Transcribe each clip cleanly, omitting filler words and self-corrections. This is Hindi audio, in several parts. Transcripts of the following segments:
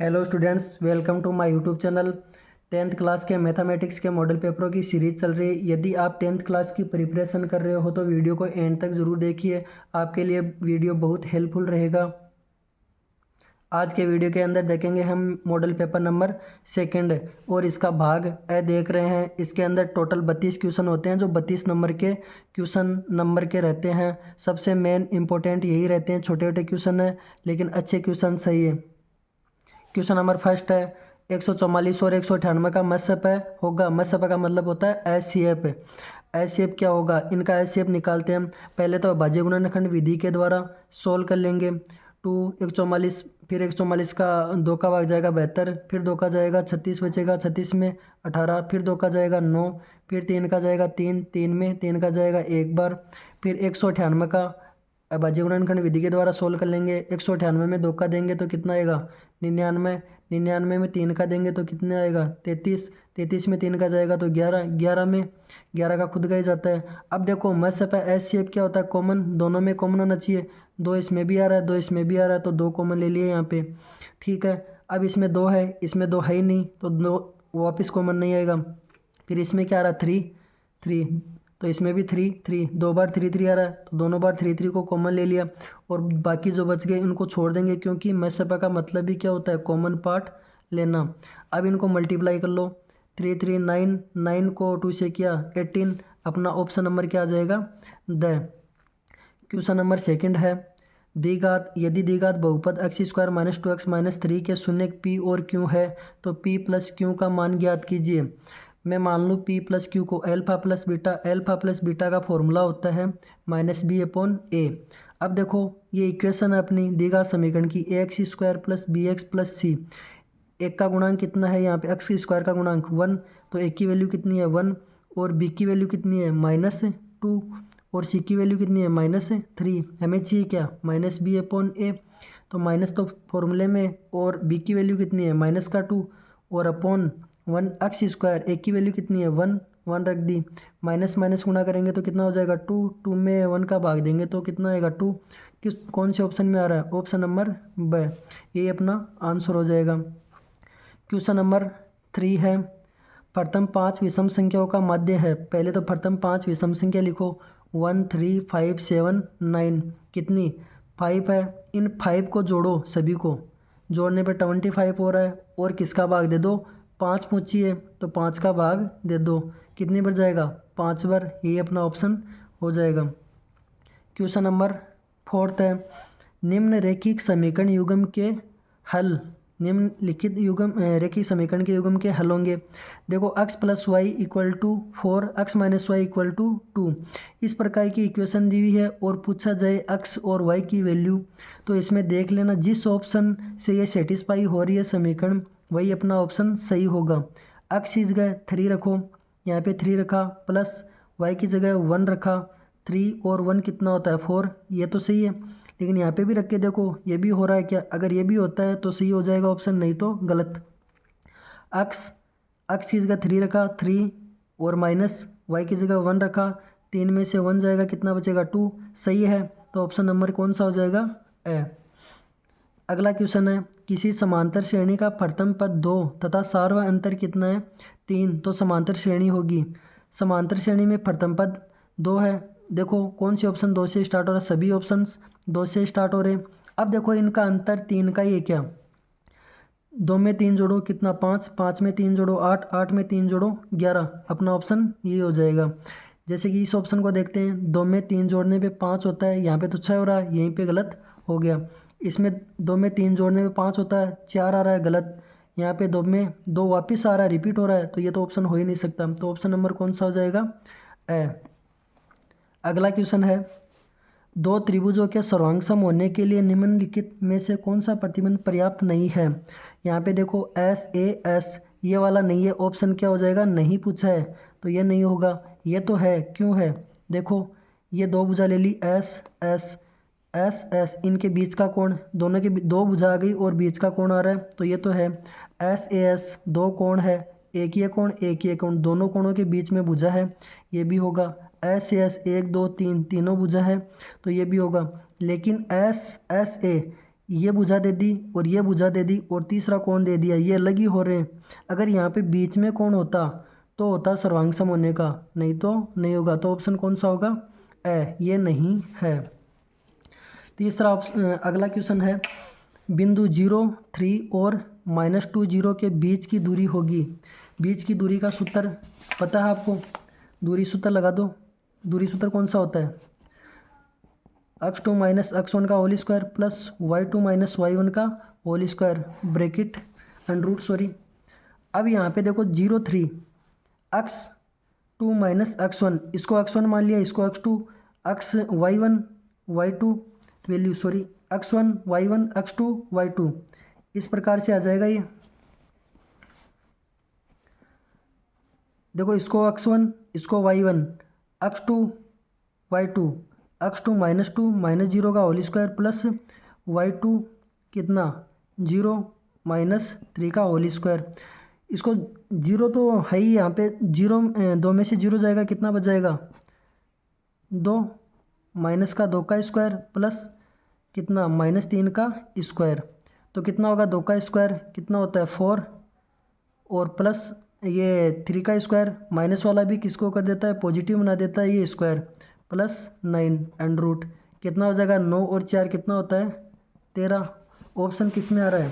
Hello students, welcome to my YouTube channel. 10th class के मैथमेटिक्स के मॉडल पेपरों की सीरीज चल रही है। यदि आप 10th क्लास की प्रिपरेशन कर रहे हो तो वीडियो को एंड तक ज़रूर देखिए, आपके लिए वीडियो बहुत हेल्पफुल रहेगा। आज के वीडियो के अंदर देखेंगे हम मॉडल पेपर नंबर 2 और इसका भाग ए देख रहे हैं। इसके अंदर टोटल 32 क्वेश्चन होते हैं जो 32 नंबर के क्वेश्चन नंबर के रहते हैं। सबसे मेन इंपॉर्टेंट यही रहते हैं, छोटे छोटे क्वेश्चन है लेकिन अच्छे क्वेश्चन सही है। क्वेश्चन नंबर फर्स्ट है 144 और 198 का मस्प होगा। मस्प का मतलब होता है S C F. S C F क्या होगा, इनका एस सी एफ निकालते हैं। पहले तो भाज्य गुणनखंड विधि के द्वारा सोल्व कर लेंगे। 144, फिर 144 का 2 का भाग जाएगा 72, फिर 2 का जाएगा 36 बचेगा, 36 में 18, फिर 2 का जाएगा 9, फिर 3 का जाएगा 3, 3 में 3 का जाएगा एक बार। फिर 198 का भाज्य गुणनखंड विधि के द्वारा सोल्व कर लेंगे। 198 में 2 का देंगे तो कितना आएगा 99, 99 में 3 का देंगे तो कितना आएगा 33, 33 में 3 का जाएगा तो 11, 11 में 11 का खुद का ही जाता है। अब देखो मस पे एस सी एफ क्या होता है, कॉमन, दोनों में कॉमन होना चाहिए। 2 इसमें भी आ रहा है, 2 इसमें भी आ रहा है तो 2 कॉमन ले लिए यहाँ पे, ठीक है। अब इसमें 2 है, इसमें 2 है ही नहीं तो 2 वापस कॉमन नहीं आएगा। फिर इसमें क्या आ रहा है 3, 3 तो इसमें भी 3, 3 2 बार 3 3 आ रहा है तो दोनों बार 3 3 को कॉमन ले लिया और बाकी जो बच गए उनको छोड़ देंगे, क्योंकि मसपा का मतलब ही क्या होता है, कॉमन पार्ट लेना। अब इनको मल्टीप्लाई कर लो, 3 3 9, 9 को 2 से किया 18, अपना ऑप्शन नंबर क्या आ जाएगा द। क्वेश्चन नंबर 2 है द्विघात, यदि द्विघात बहुपद x square minus 2x minus 3 के शून्य p और q है तो p प्लस q का मान ज्ञात कीजिए। मैं मान लूँ p प्लस क्यू को अल्फा प्लस बीटा का फॉर्मूला होता है माइनस बी अपॉन ए। अब देखो ये इक्वेशन है अपनी द्विघात समीकरण की, A X square plus B X plus C. एक का गुणांक कितना है यहाँ पे, एक्स स्क्वायर का गुणांक 1, तो एक की वैल्यू कितनी है 1 और बी की वैल्यू कितनी है -2 और सी की वैल्यू कितनी है -3। हमें चाहिए क्या माइनस बी अपॉन ए, तो माइनस तो फॉर्मूले में, और बी की वैल्यू कितनी है -2 और अपॉन 1 एक्स स्क्वायर, एक की वैल्यू कितनी है 1, 1 रख दी, माइनस माइनस गुणा करेंगे तो कितना हो जाएगा 2, 2 में 1 का भाग देंगे तो कितना आएगा 2। किस कौन से ऑप्शन में आ रहा है, ऑप्शन नंबर ब, ये अपना आंसर हो जाएगा। क्वेश्चन नंबर 3 है प्रथम 5 विषम संख्याओं का माध्य है। पहले तो प्रथम 5 विषम संख्या लिखो, 1 3 5 7 9, कितनी 5 है। इन 5 को जोड़ो, सभी को जोड़ने पे 25 हो रहा है और किसका भाग दे दो, 5 पूछी है तो 5 का भाग दे दो, कितनी बार जाएगा 5 बार, ये अपना ऑप्शन हो जाएगा। क्वेश्चन नंबर 4 है निम्न रेखिक समीकरण युग्म के हल, निम्नलिखित युग्म रेखिक समीकरण के युग्म के हल होंगे। देखो x plus y equal to 4, x minus y equal to 2, इस प्रकार की इक्वेशन दी हुई है और पूछा जाए x और y की वैल्यू, तो इसमें देख लेना जिस ऑप्शन से ये सेटिस्फाई हो रही है समीकरण वही अपना ऑप्शन सही होगा। x की जगह 3 रखो, यहाँ पे 3 रखा, प्लस y की जगह 1 रखा, 3 और 1 कितना होता है 4, ये तो सही है। लेकिन यहाँ पे भी रख के देखो ये भी हो रहा है क्या, अगर ये भी होता है तो सही हो जाएगा ऑप्शन, नहीं तो गलत। x की जगह 3 रखा 3 और माइनस y की जगह 1 रखा, 3 में से 1 जाएगा कितना बचेगा 2, सही है तो ऑप्शन नंबर कौन सा हो जाएगा ए। अगला क्वेश्चन है किसी समांतर श्रेणी का प्रथम पद 2 तथा सार्वत्रिक अंतर कितना है 3, तो समांतर श्रेणी होगी। समांतर श्रेणी में प्रथम पद 2 है, देखो कौन से ऑप्शन 2 से स्टार्ट हो रहा है, सभी ऑप्शंस 2 से स्टार्ट हो रहे हैं। अब देखो इनका अंतर 3 का ही है क्या, 2 में 3 जोड़ो कितना 5, 5 में 3 जोड़ो 8, 8 में 3 जोड़ो 11, अपना ऑप्शन ये हो जाएगा। जैसे कि इस ऑप्शन को देखते हैं, 2 में 3 जोड़ने पे 5 होता है, यहाँ पे तो 6 हो रहा है, यहीं पे गलत हो गया। इसमें 2 में 3 जोड़ने में 5 होता है, 4 आ रहा है, गलत। यहाँ पे 2 में 2 वापस आ रहा है, रिपीट हो रहा है, तो ये तो ऑप्शन हो ही नहीं सकता, तो ऑप्शन नंबर कौन सा हो जाएगा ए। अगला क्वेश्चन है दो त्रिभुजों के सर्वांग सम होने के लिए निम्नलिखित में से कौन सा प्रतिबंध पर्याप्त नहीं है। यहाँ पे देखो एस ए एस, ये वाला नहीं है, ऑप्शन क्या हो जाएगा, नहीं पूछा है तो ये नहीं होगा, ये तो है, क्यों है, देखो ये 2 भुजा ले ली एस एस एस एस, इनके बीच का कोण, दोनों के 2 भुजा आ गई और बीच का कोण आ रहा है तो ये तो है। एस ए एस 2 कोण है, एक ये कोण एक ये कोण, दोनों कोणों के बीच में भुजा है, ये भी होगा। एस एस 1 2 3 तीनों भुजा है तो ये भी होगा। लेकिन एस एस ए ये भुजा दे दी और ये भुजा दे दी और तीसरा कोण दे दिया, ये अलग ही हो रहे हैं। अगर यहाँ पे बीच में कोण होता तो होता सर्वांग सम होने का, नहीं तो नहीं होगा। तो ऑप्शन कौन सा होगा? ए, ये नहीं है। तीसरा ऑप्शन, अगला क्वेश्चन है, बिंदु 0, 3 और -2, 0 के बीच की दूरी होगी। बीच की दूरी का सूत्र पता है आपको? दूरी सूत्र लगा दो। दूरी सूत्र कौन सा होता है? x2 - x1 का whole square plus y2 - y1 का whole square, bracket under root. अब यहाँ पे देखो 0, 3, x2 - x1, इसको x1 मान लिया, इसको x2, y1 y2 value, x1 y1 x2 y2, इस प्रकार से आ जाएगा ये। देखो इसको x1, इसको y1, x2 y2, x2 -2 -0 का होल स्क्वायर प्लस y2 कितना 0 -3 का होल स्क्वायर। इसको 0 तो है ही यहाँ पे, 0 2 में से 0 जाएगा, कितना बच जाएगा? 2 माइनस का 2 का स्क्वायर प्लस कितना -3 का स्क्वायर, तो कितना होगा? 2 का स्क्वायर कितना होता है? 4, और प्लस ये 3 का स्क्वायर, माइनस वाला भी किसको कर देता है? पॉजिटिव बना देता है ये स्क्वायर, प्लस 9 अंडर रूट, कितना हो जाएगा? 9 और 4 कितना होता है? 13। ऑप्शन किस में आ रहा है?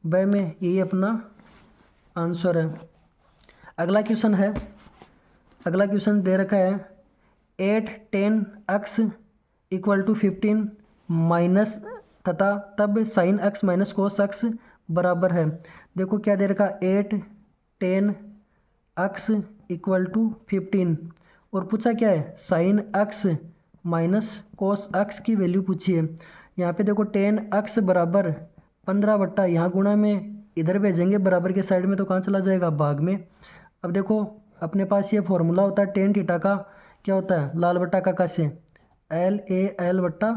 ब में, यही अपना आंसर है। अगला क्वेश्चन है, अगला क्वेश्चन दे रखा है 8 10 x = 15 माइनस तथा तब sin x - cos x बराबर है। देखो क्या दे रखा, 8 10 x = 15 और पूछा क्या है? sin x - cos x की वैल्यू पूछी है। यहाँ पे देखो 10x बराबर 15 बट्टा, यहाँ गुणा में इधर भेजेंगे बराबर के साइड में, तो कहाँ चला जाएगा? भाग में। अब देखो अपने पास ये फॉर्मूला होता है टेन थीटा का, क्या होता है? लाल बट्टा काका से, LAL बट्टा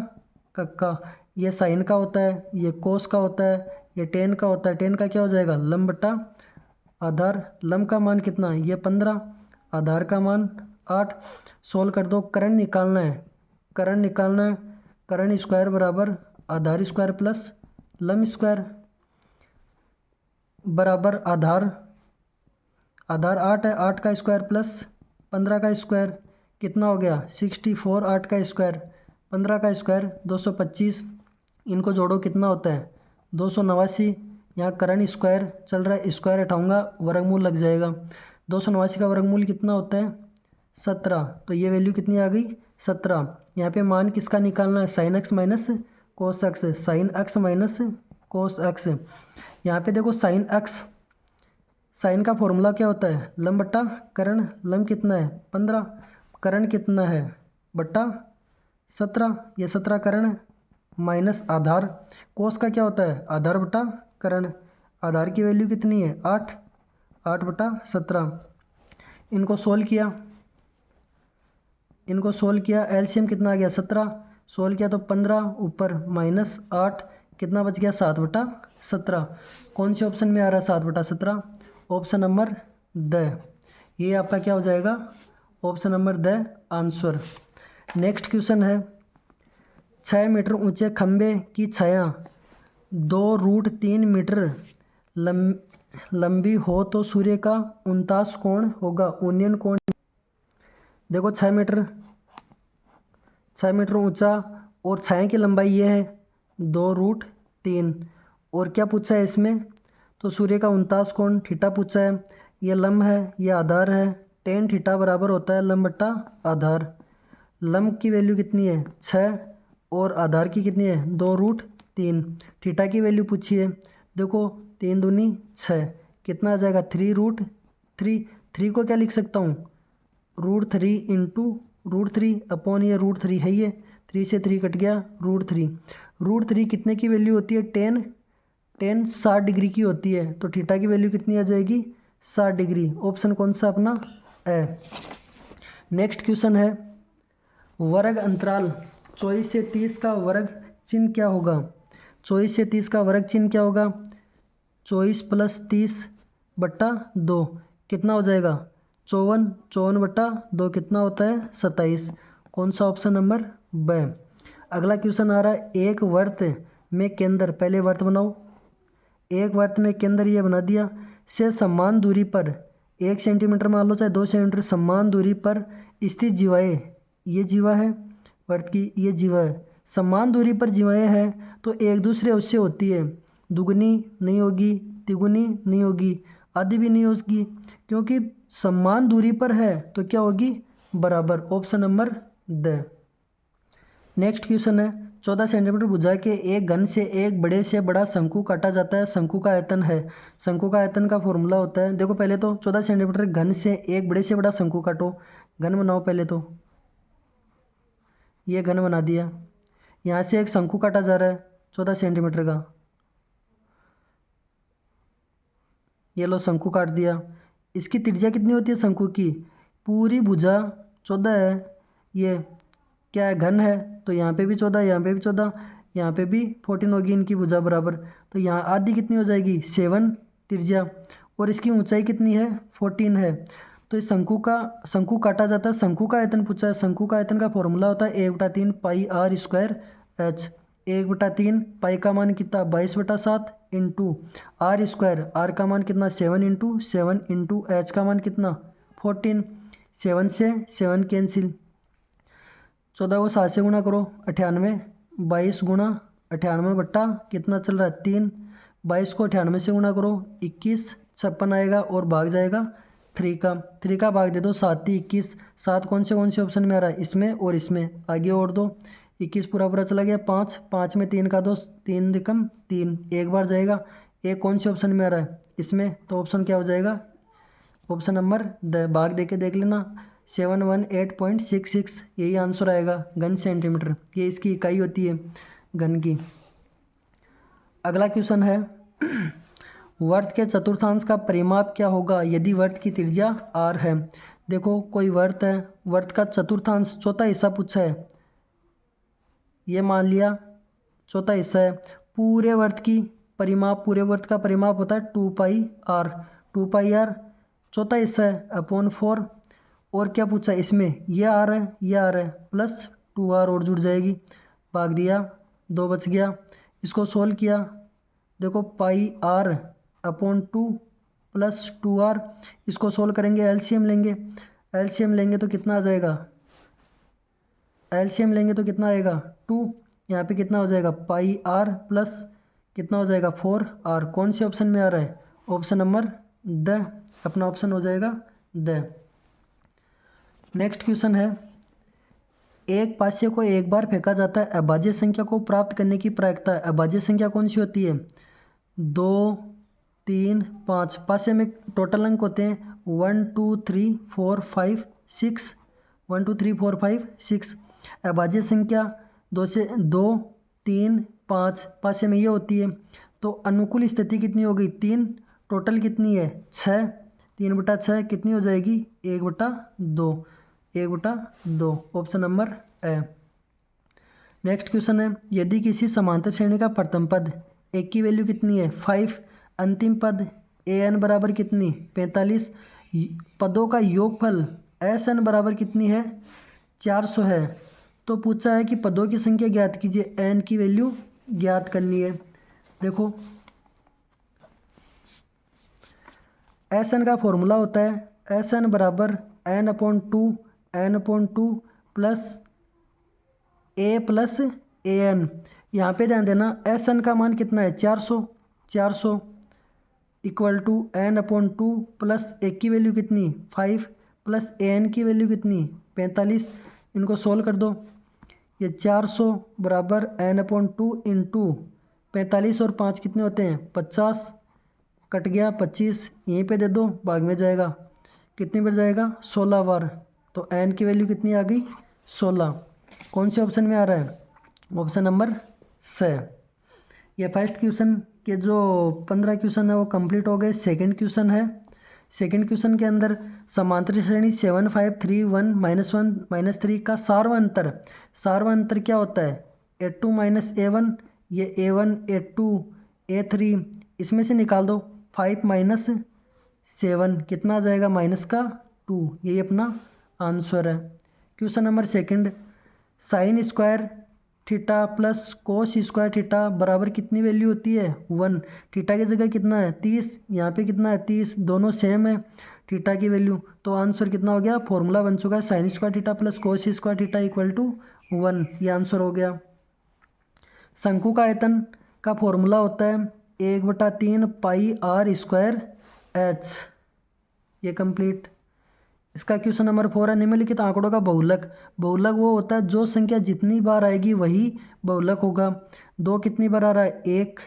कक्का। ये साइन का होता है, ये कोस का होता है, ये टेन का होता है। टेन का क्या हो जाएगा? लम बट्टा आधार। लम का मान कितना? ये 15, आधार का मान 8। सोल्व कर दो, करंट निकालना है, करंट निकालना है। करंट स्क्वायर बराबर आधार स्क्वायर प्लस लम स्क्वायर बराबर आधार, आधार 8 है, 8 का स्क्वायर प्लस 15 का स्क्वायर, कितना हो गया? 64। 8 का स्क्वायर 15 का स्क्वायर 225, इनको जोड़ो कितना होता है? 289। यहाँ करंट स्क्वायर चल रहा है, स्क्वायर हटाऊंगा वर्गमूल लग जाएगा। 289 का वर्गमूल कितना होता है? 17। तो ये वैल्यू कितनी आ गई? 17। यहाँ पे मान किसका निकालना है? sin x - cos x, sin x - cos x। यहाँ पे देखो sin x, साइन का फॉर्मूला क्या होता है? लम बट्टा करण। लम कितना है? 15, करण कितना है? बट्टा 17, ये 17 करण माइनस आधार। कोस का क्या होता है? आधार बट्टा करण। आधार की वैल्यू कितनी है? 8, 8 बट्टा 17। इनको सोल्व किया, इनको सोल्व किया, एलसीएम कितना आ गया? 17। सोल्व किया तो 15 ऊपर -8, कितना बच गया? 7 बटा 17। कौन से ऑप्शन में आ रहा है 7 बटा 17? ऑप्शन नंबर द, ये आपका क्या हो जाएगा? Option number the answer. Next question है, 6 मीटर ऊंचे खंबे की छाया 2√3 मीटर लंबी हो तो सूर्य का 49 कोण होगा। ओनियन कोण। देखो 6 मीटर ऊंचा और छाया की लंबाई ये है 2√3, और क्या पूछा है इसमें? तो सूर्य का 49 कोण थीटा पूछा है। ये लंब है, ये आधार है, टेन थीटा बराबर होता है लंब बट्टा आधार। लंब की वैल्यू कितनी है? 6, और आधार की कितनी है? 2√3। थीटा की वैल्यू पूछी है, देखो 3 दूनी 6, कितना आ जाएगा? 3√3। 3 को क्या लिख सकता हूँ? √3 इंटू √3 अपॉन ये √3 है, ये 3 से 3 कट गया, √3। √3 कितने की वैल्यू होती है? 10 60 डिग्री की होती है, तो थीटा की वैल्यू कितनी आ जाएगी? 60 डिग्री। ऑप्शन कौन सा अपना है? नेक्स्ट क्वेश्चन है, वर्ग अंतराल 24 से 30 का वर्ग चिन्ह क्या होगा? 24 से 30 का वर्ग चिन्ह क्या होगा? 24 + 30 बट्टा 2, कितना हो जाएगा? 54। 54 बट्टा 2 कितना होता है? 27। कौन सा? ऑप्शन नंबर ब। अगला क्वेश्चन आ रहा है, एक वर्त में केंद्र, पहले वर्त बनाओ, एक वर्त में केंद्र ये बना दिया, से समान दूरी पर 1 सेंटीमीटर मान लो चाहे 2 सेंटीमीटर समान दूरी पर स्थित जीवाएँ, ये जीवा है वर्त की, ये जीवा है, समान दूरी पर जीवाएँ हैं तो एक दूसरे उससे होती है, दुगुनी नहीं होगी, तिगुनी नहीं होगी, आधी भी नहीं होगी, क्योंकि समान दूरी पर है तो क्या होगी, बराबर। Option number the. Next question है 14 सेंटीमीटर भुजा के एक घन से एक बड़े से बड़ा शंकु काटा जाता है, शंकु का आयतन है, शंकु का आयतन का फॉर्मूला होता है, देखो पहले तो 14 सेंटीमीटर घन से एक बड़े से बड़ा शंकु काटो, घन बनाओ पहले तो, ये घन बना दिया, यहाँ से एक शंकु काटा जा रहा है 14 सेंटीमीटर का, ये लो शंकु काट दिया, इसकी त्रिज्या कितनी होती है शंकु की, पूरी भुजा 14 है, ये क्या है, घन है, तो यहाँ पे भी 14, यहाँ पे भी 14, यहाँ पे भी 14 होगी इनकी भुजा बराबर, तो यहाँ आधी कितनी हो जाएगी 7 त्रिज्या, और इसकी ऊंचाई कितनी है 14 है, तो इस शंकु काटा जाता है, शंकु का आयतन पूछा है, शंकु का आयतन का फॉर्मूला होता है 1/3 पाई आर स्क्वायर एच, 1/3 पाई का मान कितना 22/7 इंटू आर स्क्वायर, आर का मान कितना 7 इंटू एच का मान कितना 14, 7 से 7 कैंसिल, 14 को 7 से गुणा करो 98, 22 गुणा 98 बट्टा कितना चल रहा है 3, 22 को 98 से गुणा करो 21, 56 आएगा और भाग जाएगा 3 का भाग दे दो 7 × 21, 7 कौन से ऑप्शन में आ रहा है, इसमें और इसमें, आगे और दो 21 पूरा चला गया, 5 में 3 का 2, 3 × 3 एक बार जाएगा, एक कौन से ऑप्शन में आ रहा है इसमें, तो ऑप्शन क्या हो जाएगा, ऑप्शन नंबर द, भाग दे के देख लेना 718.66 यही आंसर आएगा, घन सेंटीमीटर, ये इसकी इकाई होती है घन की। अगला क्वेश्चन है वर्त के चतुर्थांश का परिमाप क्या होगा यदि वर्त की त्रिज्या r है, देखो कोई वर्त है, वर्त का चतुर्थांश चौथा हिस्सा पूछा है, ये मान लिया चौथा हिस्सा है, पूरे वर्त का परिमाप होता है 2πr, चौथा हिस्सा है अपॉन 4, और क्या पूछा है इसमें, ये r है प्लस 2r और जुड़ जाएगी, भाग दिया 2 बच गया, इसको सोल्व किया, देखो πr अपॉन 2 प्लस 2r, इसको सोल्व करेंगे, एलसीएम लेंगे तो कितना आ जाएगा, एलसीएम लेंगे तो कितना आएगा 2, यहाँ पे कितना हो जाएगा πr प्लस कितना हो जाएगा 4r, कौन से ऑप्शन में आ रहा है, ऑप्शन नंबर द, अपना ऑप्शन हो जाएगा द। नेक्स्ट क्वेश्चन है एक पास्य को एक बार फेंका जाता है, अभाज्य संख्या को प्राप्त करने की प्रायिकता है, अभाज्य संख्या कौन सी होती है 2, 3, 5, पास्य में टोटल अंक होते हैं 1, 2, 3, 4, 5, 6, 1, 2, 3, 4, 5, 6, अभाज्य संख्या 2 से 2, 3, 5 पास्य में ये होती है, तो अनुकूल स्थिति कितनी हो गई 3, टोटल कितनी है 6, 3/6 कितनी हो जाएगी 1/2, 1/2, option number A. Next question है यदि किसी समांतर श्रेणी का प्रथम पद एक की वैल्यू कितनी है 5, अंतिम पद an बराबर कितनी 45, पदों का योगफल sn बराबर कितनी है 400 है, तो पूछा है कि पदों की संख्या ज्ञात कीजिए, n की वैल्यू ज्ञात करनी है, देखो sn का फॉर्मूला होता है sn बराबर n/2 plus a plus an, यहाँ पे ध्यान देना sn का मान कितना है 400 इक्वल टू n/2 प्लस एक की वैल्यू कितनी 5 प्लस an की वैल्यू कितनी 45, इनको सोल्व कर दो, ये 400 बराबर n/2 इंटू 45 और 5 कितने होते हैं 50, कट गया 25, यहीं पे दे दो, भाग में जाएगा, कितनी बार जाएगा 16 बार, तो n की वैल्यू कितनी आ गई 16, कौन से ऑप्शन में आ रहा है, ऑप्शन नंबर स। ये फर्स्ट क्वेश्चन के जो 15 क्वेश्चन है वो कंप्लीट हो गए। सेकंड क्वेश्चन है, सेकंड क्वेश्चन के अंदर समांतर श्रेणी 7, 5, 3, 1, -1, -3 का सार्वअंतर क्या होता है a2 - a1, ये a1, a2, a3, इसमें से निकाल दो 5 - 7 कितना आ जाएगा -2, यही अपना आंसर है। Question number second, sin² theta plus cos square theta बराबर कितनी वैल्यू होती है 1। थीटा की जगह कितना है 30, यहाँ पे कितना है 30, दोनों सेम है थीटा की वैल्यू। तो आंसर कितना हो गया, फॉर्मूला बन चुका है sine square theta plus cos square theta equal to 1। ये आंसर हो गया। शंकु का आयतन का फॉर्मूला होता है 1/3 पाई आर स्क्वायर एच। ये कंप्लीट। इसका क्वेश्चन नंबर 4 है, निम्नलिखित आंकड़ों का बहुलक। बहुलक वो होता है जो संख्या जितनी बार आएगी वही बहुलक होगा। 2 कितनी बार आ रहा है, 1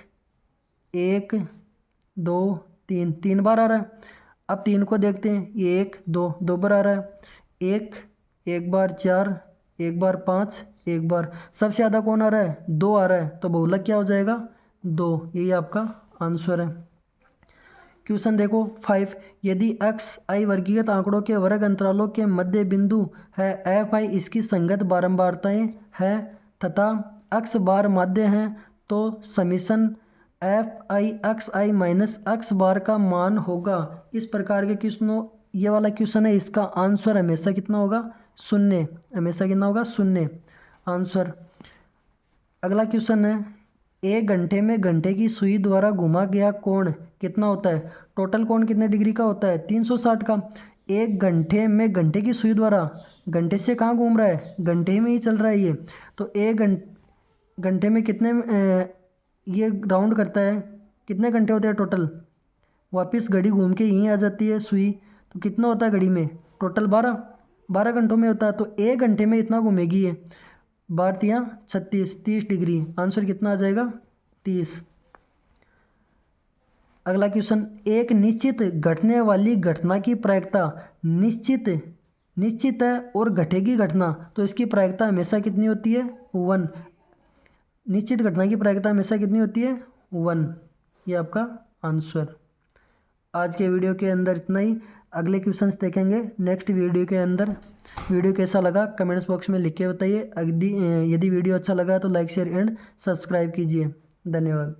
1 2 3, 3 बार आ रहा है। अब 3 को देखते हैं, 1 2 2 बार आ रहा है। 1 बार, 4 1 बार, 5 1 बार। सबसे ज़्यादा कौन आ रहा है, 2 आ रहा है, तो बहुलक क्या हो जाएगा 2। यही आपका आंसर है। क्वेश्चन देखो 5, यदि x i वर्गीकृत आंकड़ों के वर्ग अंतरालों के मध्य बिंदु है f i इसकी संगत बारंबारताएं है तथा x बार माध्य हैं, तो summation f i x i minus x बार का मान होगा। इस प्रकार के क्वेश्चनों, ये वाला क्वेश्चन है, इसका आंसर हमेशा कितना होगा, 0। हमेशा कितना होगा, 0 आंसर। अगला क्वेश्चन है, 1 घंटे में घंटे की सुई द्वारा घुमा गया कोण कितना होता है। टोटल कोण कितने डिग्री का होता है, 360 का। 1 घंटे में घंटे की सुई द्वारा, घंटे से कहाँ घूम रहा है, घंटे में ही चल रहा है ये। तो 1 घंटे में कितने ये राउंड करता है, कितने घंटे होते हैं टोटल। वापस घड़ी घूम के यहीं आ जाती है सुई, तो कितना होता है घड़ी में टोटल 12 घंटों में होता है। तो 1 घंटे में इतना घूमेगी ये, 12 36, 30 डिग्री। आंसर कितना आ जाएगा, 30। अगला क्वेश्चन, एक निश्चित घटने वाली घटना की प्रायिकता निश्चित है और घटेगी घटना, तो इसकी प्रायिकता हमेशा कितनी होती है, 1। निश्चित घटना की प्रायिकता हमेशा कितनी होती है, 1। ये आपका आंसर। आज के वीडियो के अंदर इतना ही। अगले क्वेश्चंस देखेंगे नेक्स्ट वीडियो के अंदर। वीडियो कैसा लगा कमेंट्स बॉक्स में लिख के बताइए। यदि वीडियो अच्छा लगा तो लाइक शेयर एंड सब्सक्राइब कीजिए। धन्यवाद।